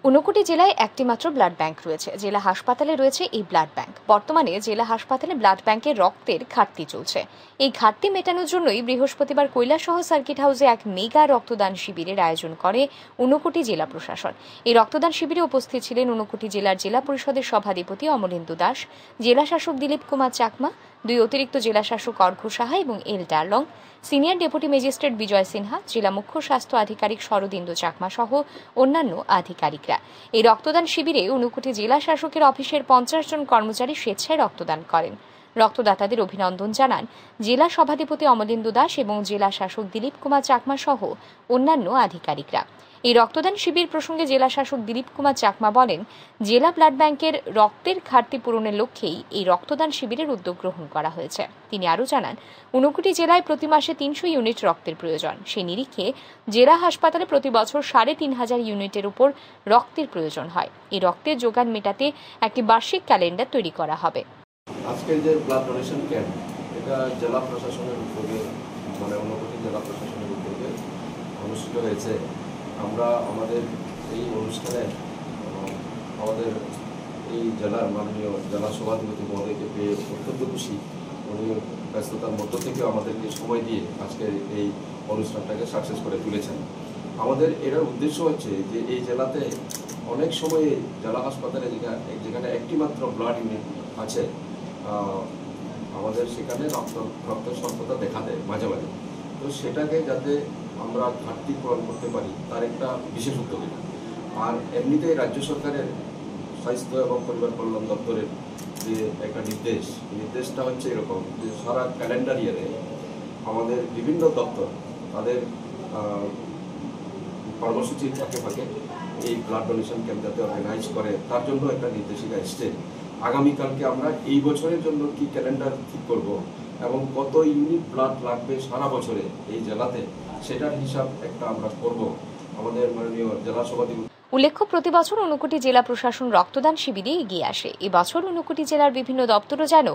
ঊনকোটি জেলায় একটি মাত্র ব্লাড ব্যাংক রয়েছে। জেলা হাসপাতালে রয়েছে এই ব্লাড ব্যাংক। বর্তমানে জেলা হাসপাতালে ব্লাড ব্যাংকের রক্তের ঘাটতি চলছে। এই ঘাটতি মেটানোর জন্যই বৃহস্পতিবার কৈলাসহর সার্কিট হাউসে এক মেগা রক্তদান শিবিরের আয়োজন করে ঊনকোটি জেলা প্রশাসন। এই রক্তদান শিবিরে উপস্থিত ছিলেন ঊনকোটি জেলার জেলা পরিষদের সভাধিপতি অমলেন্দু দাস, জেলা শাসক দিলীপ কুমার চাকমা, দুই অতিরিক্ত জেলা শাসক অর্ঘ্য সাহা এবং এল ডার্লং, সিনিয়র ডেপুটি ম্যাজিস্ট্রেট বিজয় সিনহা, জেলা মুখ্য স্বাস্থ্য আধিকারিক শরদিন্দু চাকমা সহ অন্যান্য আধিকারিকরা। এই রক্তদান শিবিরে ঊনকোটি জেলা শাসকের অফিসের 50 জন কর্মচারী স্বেচ্ছায় রক্তদান করেন। রক্তদাতাদের অভিনন্দন জানান জেলা সভাধিপতি অমলেন্দু দাস এবং জেলা শাসক দিলীপ কুমার চাকমা সহ অন্যান্য আধিকারিকরা। এই রক্তদান শিবির প্রসঙ্গে জেলা শাসক দিলীপ কুমার চাকমা বলেন, জেলা ব্লাড ব্যাংকের রক্তের ঘাটতি পূরণের লক্ষ্যেই এই রক্তদান শিবিরের উদ্যোগ গ্রহণ করা হয়েছে। তিনি আরও জানান, ঊনকোটি জেলায় প্রতি মাসে 300 ইউনিট রক্তের প্রয়োজন। সেই নিরিখে জেলা হাসপাতালে প্রতি বছর 3500 ইউনিটের উপর রক্তের প্রয়োজন হয়। এই রক্তের যোগান মেটাতে একটি বার্ষিক ক্যালেন্ডার তৈরি করা হবে। আজকের যে ব্লাড ডোনেশন ক্যাম্প, এটা জেলা প্রশাসনের উদ্যোগে, ঊনকোটি জেলা প্রশাসনের উদ্যোগে অনুষ্ঠিত হয়েছে। আমরা আমাদের এই অনুষ্ঠানে আমাদের এই জেলার মাননীয় জেলা সভাধিপতি মহোদয়কে পেয়ে অত্যন্ত খুশি। উনি ব্যস্ততার মধ্য থেকেও আমাদেরকে সময় দিয়ে আজকের এই অনুষ্ঠানটাকে সাকসেস করে তুলেছেন। আমাদের এটার উদ্দেশ্য হচ্ছে যে এই জেলাতে অনেক সময়ে জেলা হাসপাতালে যেখানে একটি মাত্র ব্লাড ইউনিট আছে, আমাদের সেখানে রক্ত স্বল্পতা দেখা দেয় মাঝে মাঝে। তো সেটাকে যাতে আমরা ঘাটতি পূরণ করতে পারি তার একটা বিশেষ উদ্যোগ এটা। আর এমনিতেই রাজ্য সরকারের স্বাস্থ্য এবং পরিবার কল্যাণ দপ্তরের যে একটা নির্দেশটা হচ্ছে এরকম যে সারা ক্যালেন্ডার ইয়ারে আমাদের বিভিন্ন দপ্তর তাদের কর্মসূচির ফাঁকে ফাঁকে এই ব্লাড ডোনেশন ক্যাম্প যাতে অর্গানাইজ করে তার জন্য একটা নির্দেশিকা এসছে। আগামীকালকে আমরা এই বছরের জন্য কি ক্যালেন্ডার ঠিক করব এবং কত ইউনিট ব্লাড লাগবে সারা বছরে এই জেলাতে, সেটার হিসাব একটা আমরা করব আমাদের মাননীয় জেলা সভাধিপতি। উল্লেখ্য, প্রতি বছর ঊনকোটি জেলা প্রশাসন রক্তদান শিবিরে এগিয়ে আসে। এবছর ঊনকোটি জেলার বিভিন্ন দপ্তরও যেন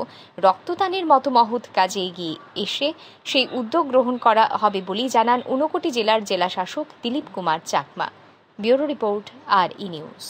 রক্তদানের মতো মহৎ কাজে এগিয়ে এসে সেই উদ্যোগ গ্রহণ করা হবে বলেই জানান ঊনকোটি জেলার জেলা শাসক Dilip Kumar Chakma. Bureau report, RE news.